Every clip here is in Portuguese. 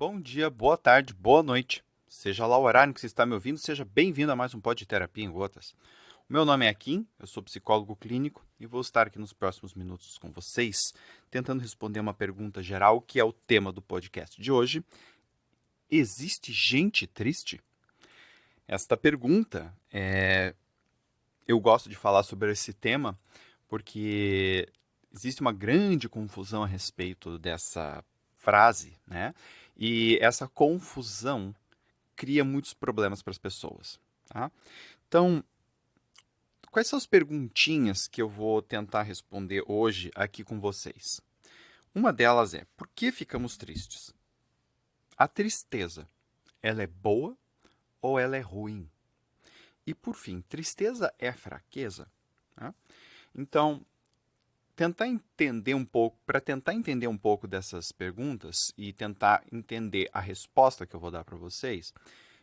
Bom dia, boa tarde, boa noite. Seja lá o horário que você está me ouvindo, seja bem-vindo a mais um Pod Terapia em Gotas. O meu nome é Kim, eu sou psicólogo clínico e vou estar aqui nos próximos minutos com vocês, tentando responder uma pergunta geral que é o tema do podcast de hoje. Existe gente triste? Esta pergunta, eu gosto de falar sobre esse tema porque existe uma grande confusão a respeito dessa frase, né? E essa confusão cria muitos problemas para as pessoas, tá? Então, quais são as perguntinhas que eu vou tentar responder hoje aqui com vocês? Uma delas é: por que ficamos tristes? A tristeza, ela é boa ou ela é ruim? E por fim, tristeza é fraqueza? Tá? Então, para tentar entender um pouco dessas perguntas e tentar entender a resposta que eu vou dar para vocês,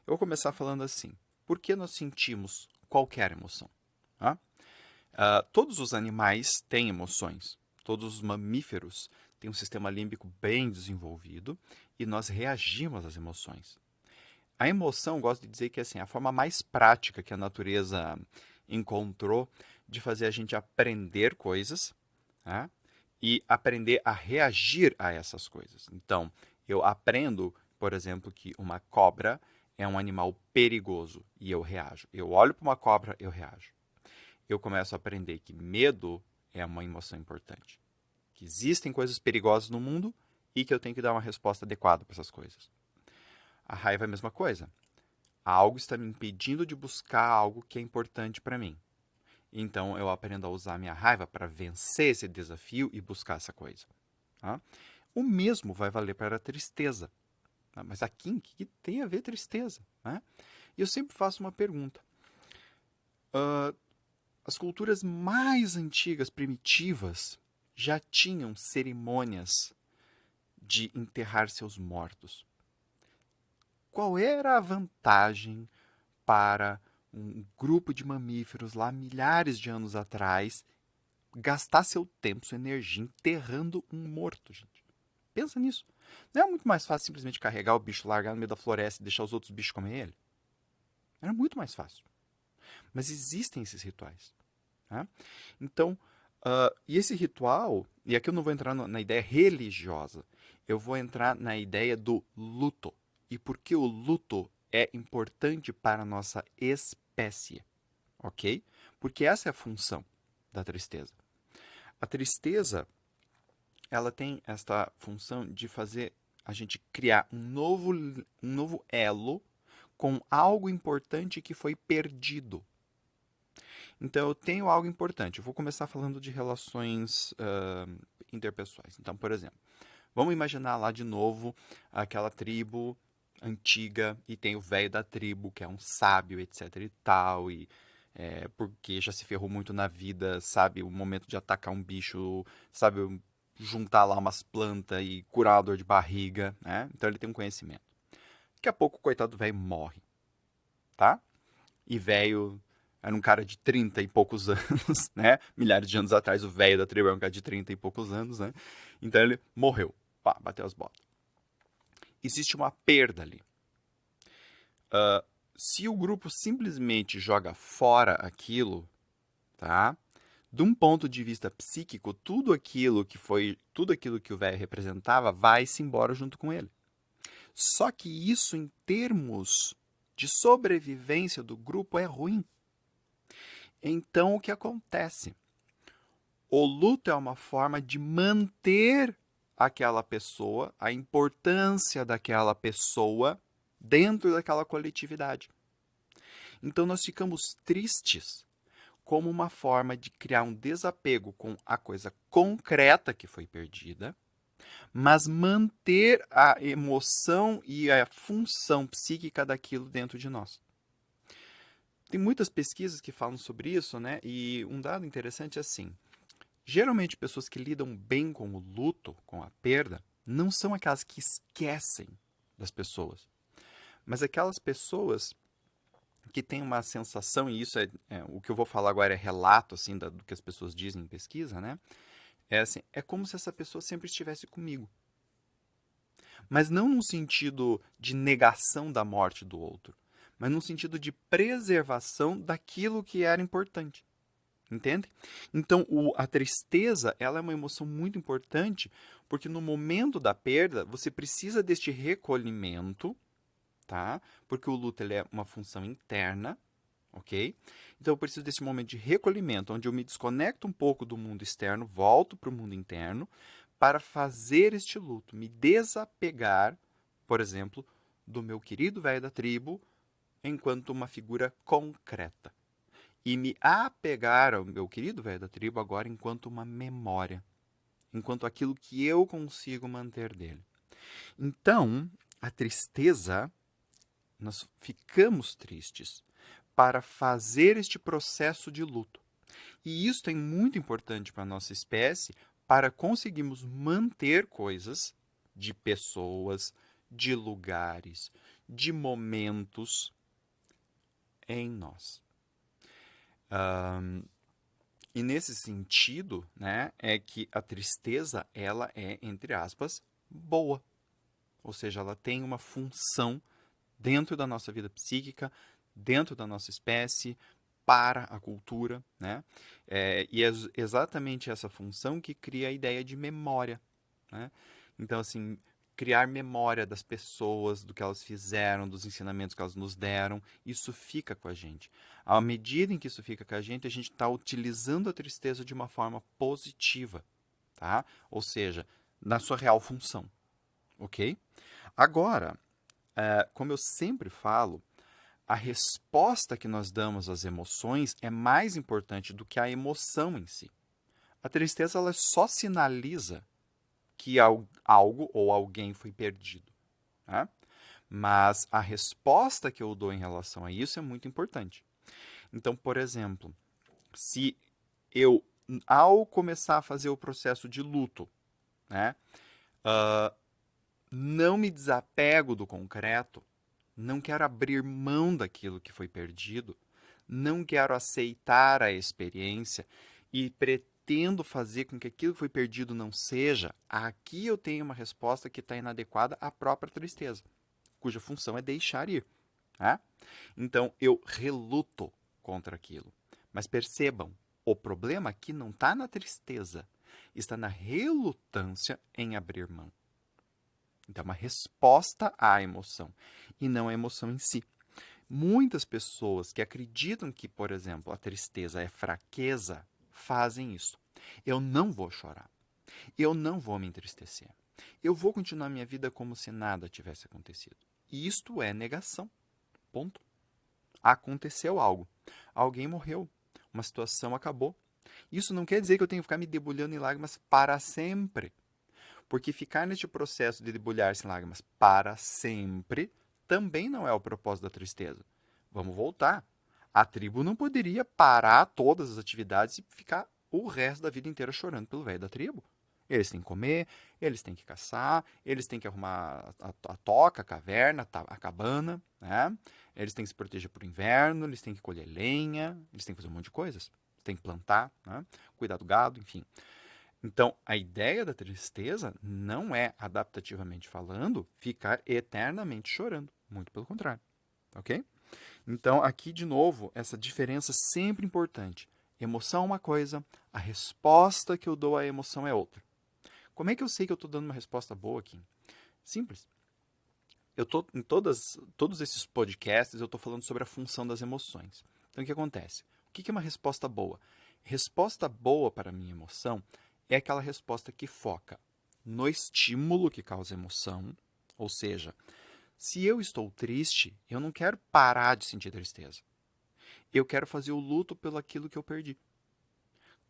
eu vou começar falando assim: por que nós sentimos qualquer emoção? Tá? Todos os animais têm emoções. Todos os mamíferos têm um sistema límbico bem desenvolvido e nós reagimos às emoções. A emoção, gosto de dizer que assim, é a forma mais prática que a natureza encontrou de fazer a gente aprender coisas, tá? E aprender a reagir a essas coisas. Então, eu aprendo, por exemplo, que uma cobra é um animal perigoso e eu reajo. Eu olho para uma cobra, eu reajo. Eu começo a aprender que medo é uma emoção importante, que existem coisas perigosas no mundo e que eu tenho que dar uma resposta adequada para essas coisas. A raiva é a mesma coisa. Algo está me impedindo de buscar algo que é importante para mim. Então eu aprendo a usar a minha raiva para vencer esse desafio e buscar essa coisa. Tá? O mesmo vai valer para a tristeza. Tá? Mas aqui, o que tem a ver tristeza? Né? E eu sempre faço uma pergunta. As culturas mais antigas, primitivas, já tinham cerimônias de enterrar seus mortos. Qual era a vantagem para um grupo de mamíferos lá milhares de anos atrás gastar seu tempo, sua energia enterrando um morto, gente? Pensa nisso. Não é muito mais fácil simplesmente carregar o bicho, largar no meio da floresta e deixar os outros bichos comer ele? Era muito mais fácil. Mas existem esses rituais. Tá? Então, e esse ritual, e aqui eu não vou entrar na ideia religiosa, eu vou entrar na ideia do luto. E por que o luto é importante para a nossa espécie, ok? Porque essa é a função da tristeza. A tristeza, ela tem esta função de fazer a gente criar um novo elo com algo importante que foi perdido. Então, eu tenho algo importante. Eu vou começar falando de relações interpessoais. Então, por exemplo, vamos imaginar lá de novo aquela tribo antiga e tem o velho da tribo, que é um sábio, etc e tal, e porque já se ferrou muito na vida, sabe, o momento de atacar um bicho, sabe, juntar lá umas plantas e curar a dor de barriga, né? Então ele tem um conhecimento. Daqui a pouco o coitado do velho morre, tá? E velho era um cara de 30 e poucos anos, né? Milhares de anos atrás, o velho da tribo era um cara de 30 e poucos anos, né? Então ele morreu. Pá, bateu as botas. Existe uma perda ali. Se o grupo simplesmente joga fora aquilo, tá? De um ponto de vista psíquico, tudo aquilo que o velho representava vai-se embora junto com ele. Só que isso, em termos de sobrevivência do grupo, é ruim. Então, o que acontece? O luto é uma forma de manter aquela pessoa, a importância daquela pessoa dentro daquela coletividade. Então, nós ficamos tristes como uma forma de criar um desapego com a coisa concreta que foi perdida, mas manter a emoção e a função psíquica daquilo dentro de nós. Tem muitas pesquisas que falam sobre isso, né? E um dado interessante é assim: geralmente pessoas que lidam bem com o luto, com a perda, não são aquelas que esquecem das pessoas, mas aquelas pessoas que têm uma sensação, e isso o que eu vou falar agora é relato assim do que as pessoas dizem em pesquisa, né? É assim, é como se essa pessoa sempre estivesse comigo. Mas não num sentido de negação da morte do outro, mas num sentido de preservação daquilo que era importante. Entende? Então, a tristeza, ela é uma emoção muito importante, porque no momento da perda, você precisa deste recolhimento, tá? Porque o luto ele é uma função interna, ok? Então, eu preciso desse momento de recolhimento, onde eu me desconecto um pouco do mundo externo, volto para o mundo interno, para fazer este luto, me desapegar, por exemplo, do meu querido velho da tribo, enquanto uma figura concreta. E me apegar ao meu querido velho da tribo agora enquanto uma memória, enquanto aquilo que eu consigo manter dele. Então, a tristeza, nós ficamos tristes para fazer este processo de luto. E isso é muito importante para a nossa espécie para conseguirmos manter coisas de pessoas, de lugares, de momentos em nós. E nesse sentido, né, é que a tristeza, ela é, entre aspas, boa. Ou seja, ela tem uma função dentro da nossa vida psíquica, dentro da nossa espécie, para a cultura, né? E é exatamente essa função que cria a ideia de memória, né? Então, assim, criar memória das pessoas, do que elas fizeram, dos ensinamentos que elas nos deram, isso fica com a gente. À medida em que isso fica com a gente está utilizando a tristeza de uma forma positiva, tá? Ou seja, na sua real função, ok? Agora, como eu sempre falo, a resposta que nós damos às emoções é mais importante do que a emoção em si. A tristeza ela só sinaliza que algo ou alguém foi perdido, né? Mas a resposta que eu dou em relação a isso é muito importante. Então, por exemplo, se eu, ao começar a fazer o processo de luto, né, não me desapego do concreto, não quero abrir mão daquilo que foi perdido, não quero aceitar a experiência e pretendo fazer com que aquilo que foi perdido não seja, aqui eu tenho uma resposta que está inadequada à própria tristeza, cuja função é deixar ir. Né? Então, eu reluto contra aquilo. Mas percebam, o problema aqui não está na tristeza, está na relutância em abrir mão. Então, é uma resposta à emoção, e não a emoção em si. Muitas pessoas que acreditam que, por exemplo, a tristeza é fraqueza, fazem isso. Eu não vou chorar. Eu não vou me entristecer. Eu vou continuar minha vida como se nada tivesse acontecido. E isto é negação. Ponto. Aconteceu algo. Alguém morreu. Uma situação acabou. Isso não quer dizer que eu tenho que ficar me debulhando em lágrimas para sempre. Porque ficar neste processo de debulhar-se em lágrimas para sempre também não é o propósito da tristeza. Vamos voltar. A tribo não poderia parar todas as atividades e ficar o resto da vida inteira chorando pelo velho da tribo. Eles têm que comer, eles têm que caçar, eles têm que arrumar a toca, a caverna, a cabana, né? Eles têm que se proteger para o inverno, eles têm que colher lenha, eles têm que fazer um monte de coisas. Eles têm que plantar, né? Cuidar do gado, enfim. Então, a ideia da tristeza não é, adaptativamente falando, ficar eternamente chorando. Muito pelo contrário. Ok? Então, aqui, de novo, essa diferença sempre importante. Emoção é uma coisa, a resposta que eu dou à emoção é outra. Como é que eu sei que eu estou dando uma resposta boa aqui? Simples. Eu tô em todos esses podcasts, eu estou falando sobre a função das emoções. Então, o que acontece? O que é uma resposta boa? Resposta boa para a minha emoção é aquela resposta que foca no estímulo que causa emoção, ou seja, se eu estou triste, eu não quero parar de sentir tristeza. Eu quero fazer o luto pelo aquilo que eu perdi.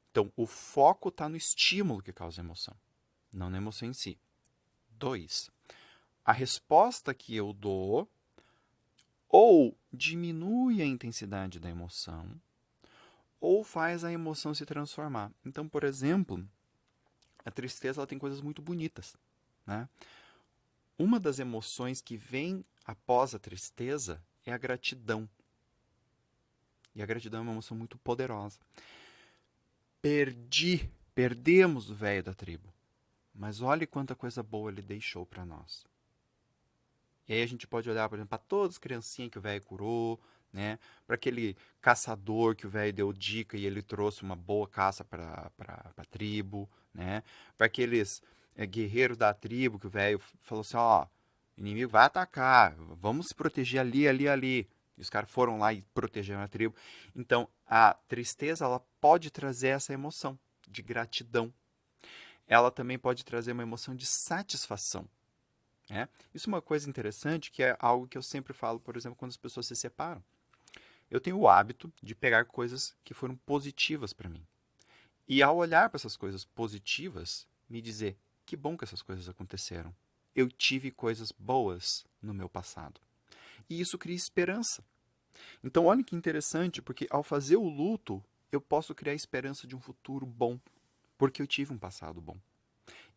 Então, o foco está no estímulo que causa emoção, não na emoção em si. 2. A resposta que eu dou ou diminui a intensidade da emoção, ou faz a emoção se transformar. Então, por exemplo, a tristeza ela tem coisas muito bonitas, né? Uma das emoções que vem após a tristeza é a gratidão. E a gratidão é uma emoção muito poderosa. Perdemos o velho da tribo. Mas olhe quanta coisa boa ele deixou para nós. E aí a gente pode olhar, por exemplo, para todas as criancinhas que o velho curou, né? Para aquele caçador que o velho deu dica e ele trouxe uma boa caça para a tribo, né? Para aqueles guerreiros da tribo que o velho falou assim, ó, o inimigo vai atacar, vamos se proteger ali, ali, ali. E os caras foram lá e protegeram a tribo. Então, a tristeza, ela pode trazer essa emoção de gratidão. Ela também pode trazer uma emoção de satisfação. Né? Isso é uma coisa interessante, que é algo que eu sempre falo, por exemplo, quando as pessoas se separam. Eu tenho o hábito de pegar coisas que foram positivas para mim. E ao olhar para essas coisas positivas, me dizer, que bom que essas coisas aconteceram. Eu tive coisas boas no meu passado. E isso cria esperança. Então, olha que interessante, porque ao fazer o luto, eu posso criar esperança de um futuro bom, porque eu tive um passado bom.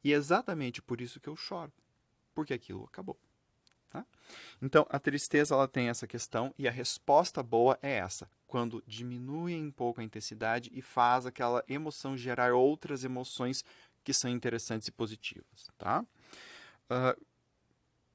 E é exatamente por isso que eu choro, porque aquilo acabou. Tá? Então, a tristeza ela tem essa questão e a resposta boa é essa, quando diminui um pouco a intensidade e faz aquela emoção gerar outras emoções que são interessantes e positivas. Tá?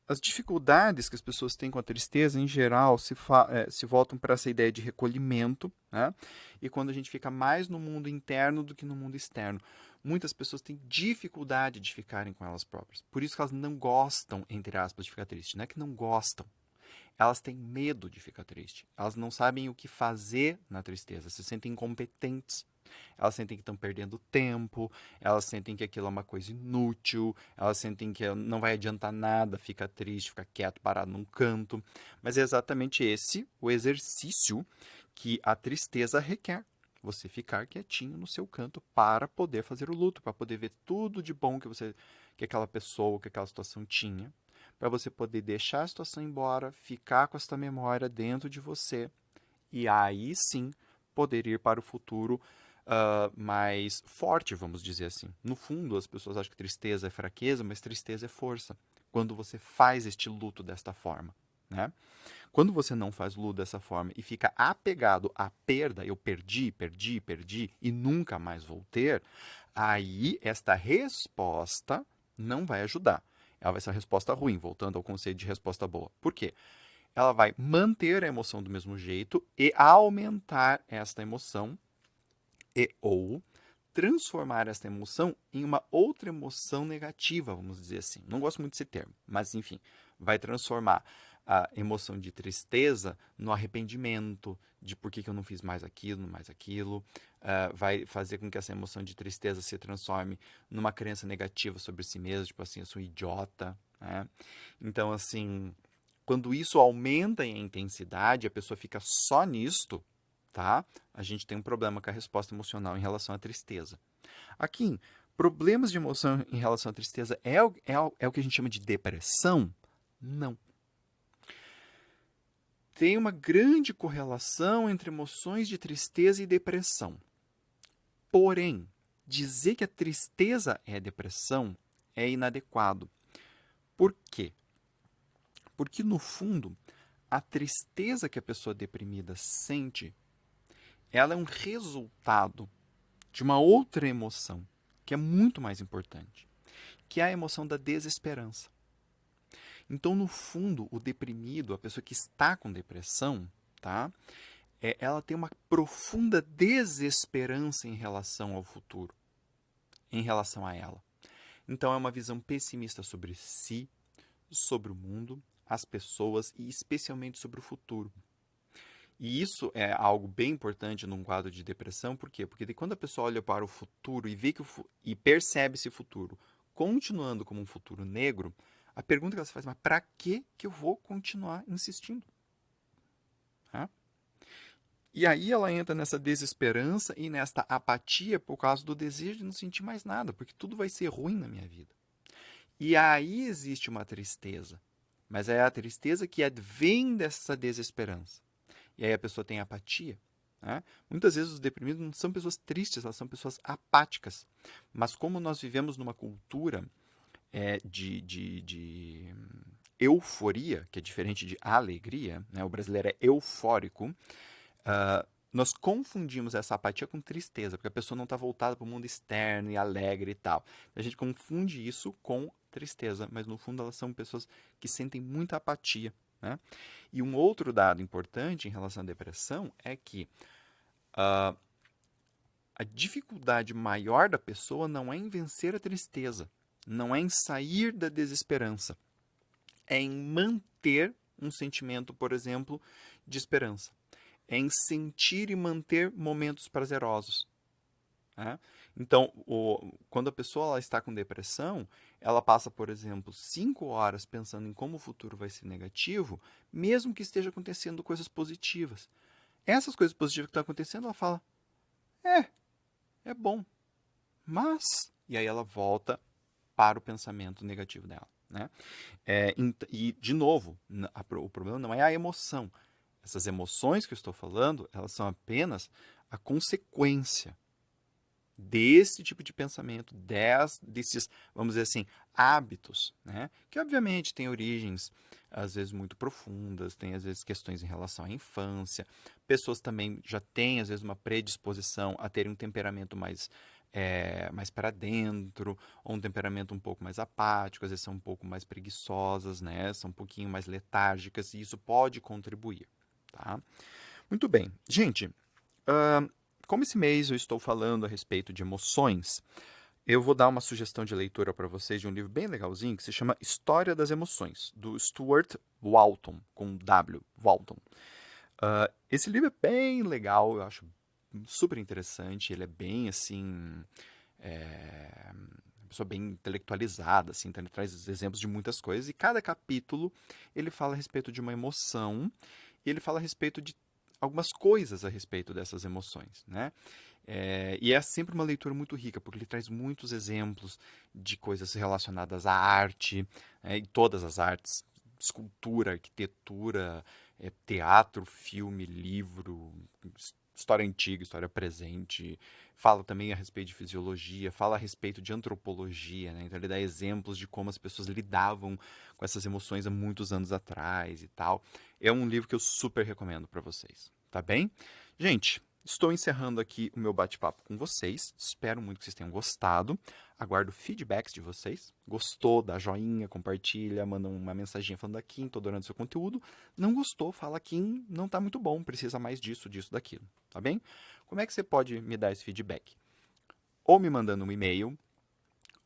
As dificuldades que as pessoas têm com a tristeza, em geral, se voltam para essa ideia de recolhimento, né? E quando a gente fica mais no mundo interno do que no mundo externo. Muitas pessoas têm dificuldade de ficarem com elas próprias. Por isso que elas não gostam, entre aspas, de ficar triste. Não é que não gostam. Elas têm medo de ficar triste. Elas não sabem o que fazer na tristeza. Se sentem incompetentes. Elas sentem que estão perdendo tempo, elas sentem que aquilo é uma coisa inútil, elas sentem que não vai adiantar nada, fica triste, fica quieto, parado num canto. Mas é exatamente esse o exercício que a tristeza requer. Você ficar quietinho no seu canto para poder fazer o luto, para poder ver tudo de bom que aquela pessoa, que aquela situação tinha, para você poder deixar a situação embora, ficar com essa memória dentro de você e aí sim poder ir para o futuro mais forte, vamos dizer assim. No fundo, as pessoas acham que tristeza é fraqueza, mas tristeza é força. Quando você faz este luto desta forma, né? Quando você não faz luto dessa forma e fica apegado à perda, eu perdi, perdi, perdi e nunca mais vou ter, aí esta resposta não vai ajudar. Ela vai ser uma resposta ruim, voltando ao conceito de resposta boa. Por quê? Ela vai manter a emoção do mesmo jeito e aumentar esta emoção e ou transformar esta emoção em uma outra emoção negativa, vamos dizer assim. Não gosto muito desse termo, mas enfim, vai transformar a emoção de tristeza no arrependimento, de por que eu não fiz mais aquilo, vai fazer com que essa emoção de tristeza se transforme numa crença negativa sobre si mesmo, tipo assim, eu sou um idiota, né? Então, assim, quando isso aumenta em intensidade, a pessoa fica só nisto, tá? A gente tem um problema com a resposta emocional em relação à tristeza. Aqui, problemas de emoção em relação à tristeza é o que a gente chama de depressão? Não. Tem uma grande correlação entre emoções de tristeza e depressão. Porém, dizer que a tristeza é depressão é inadequado. Por quê? Porque, no fundo, a tristeza que a pessoa deprimida sente, ela é um resultado de uma outra emoção, que é muito mais importante, que é a emoção da desesperança. Então, no fundo, o deprimido, a pessoa que está com depressão, tá? Ela tem uma profunda desesperança em relação ao futuro, em relação a ela. Então, é uma visão pessimista sobre si, sobre o mundo, as pessoas e especialmente sobre o futuro. E isso é algo bem importante num quadro de depressão, por quê? Porque quando a pessoa olha para o futuro e vê e percebe esse futuro continuando como um futuro negro, a pergunta que ela se faz, mas para que eu vou continuar insistindo? Tá? E aí ela entra nessa desesperança e nesta apatia por causa do desejo de não sentir mais nada, porque tudo vai ser ruim na minha vida. E aí existe uma tristeza, mas é a tristeza que advém dessa desesperança. E aí a pessoa tem apatia. Né? Muitas vezes os deprimidos não são pessoas tristes, elas são pessoas apáticas. Mas como nós vivemos numa cultura de euforia, que é diferente de alegria, né? O brasileiro é eufórico, nós confundimos essa apatia com tristeza, porque a pessoa não está voltada para o mundo externo e alegre e tal. A gente confunde isso com tristeza, mas no fundo elas são pessoas que sentem muita apatia, né? E um outro dado importante em relação à depressão é que a dificuldade maior da pessoa não é em vencer a tristeza, não é em sair da desesperança, é em manter um sentimento, por exemplo, de esperança. É em sentir e manter momentos prazerosos. Né? Então, quando a pessoa ela está com depressão, ela passa, por exemplo, 5 horas pensando em como o futuro vai ser negativo, mesmo que esteja acontecendo coisas positivas. Essas coisas positivas que estão acontecendo, ela fala, é bom, mas... E aí ela volta para o pensamento negativo dela. Né? E, de novo, o problema não é a emoção. Essas emoções que eu estou falando, elas são apenas a consequência desse tipo de pensamento, desses, vamos dizer assim, hábitos, né? Que obviamente têm origens, às vezes, muito profundas, tem, às vezes, questões em relação à infância. Pessoas também já têm, às vezes, uma predisposição a terem um temperamento mais para dentro, ou um temperamento um pouco mais apático, às vezes são um pouco mais preguiçosas, né? São um pouquinho mais letárgicas, e isso pode contribuir, tá? Muito bem. Gente, como esse mês eu estou falando a respeito de emoções, eu vou dar uma sugestão de leitura para vocês de um livro bem legalzinho que se chama História das Emoções, do Stuart Walton, com W, Walton. Esse livro é bem legal, eu acho super interessante, ele é bem, assim, uma pessoa bem intelectualizada, assim, então ele traz exemplos de muitas coisas, e cada capítulo ele fala a respeito de uma emoção, e ele fala a respeito de algumas coisas a respeito dessas emoções, né? E é sempre uma leitura muito rica, porque ele traz muitos exemplos de coisas relacionadas à arte, e todas as artes, escultura, arquitetura, teatro, filme, livro, história antiga, história presente. Fala também a respeito de fisiologia, fala a respeito de antropologia, né? Então ele dá exemplos de como as pessoas lidavam com essas emoções há muitos anos atrás e tal. É um livro que eu super recomendo para vocês, tá bem? Gente, estou encerrando aqui o meu bate-papo com vocês. Espero muito que vocês tenham gostado. Aguardo feedbacks de vocês. Gostou? Dá joinha, compartilha, manda uma mensaginha falando aqui, estou adorando seu conteúdo. Não gostou? Fala aqui, não está muito bom, precisa mais disso, daquilo. Tá bem? Como é que você pode me dar esse feedback? Ou me mandando um e-mail,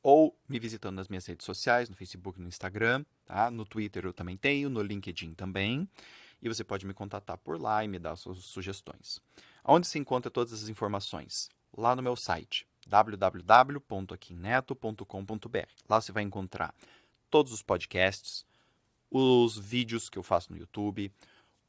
ou me visitando nas minhas redes sociais, no Facebook, no Instagram, tá? No Twitter eu também tenho, no LinkedIn também. E você pode me contatar por lá e me dar suas sugestões. Onde se encontra todas as informações? Lá no meu site, www.aquineto.com.br. Lá você vai encontrar todos os podcasts, os vídeos que eu faço no YouTube,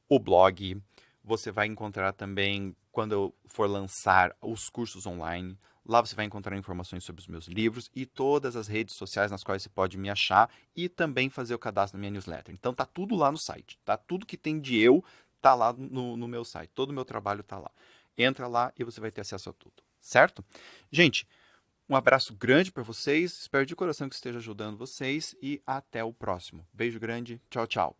o blog. Você vai encontrar também, quando eu for lançar os cursos online, lá você vai encontrar informações sobre os meus livros e todas as redes sociais nas quais você pode me achar e também fazer o cadastro na minha newsletter. Então tá tudo lá no site, tá? Tudo que tem de eu tá lá no meu site, todo o meu trabalho tá lá. Entra lá e você vai ter acesso a tudo, certo? Gente, um abraço grande para vocês, espero de coração que esteja ajudando vocês e até o próximo. Beijo grande, tchau, tchau.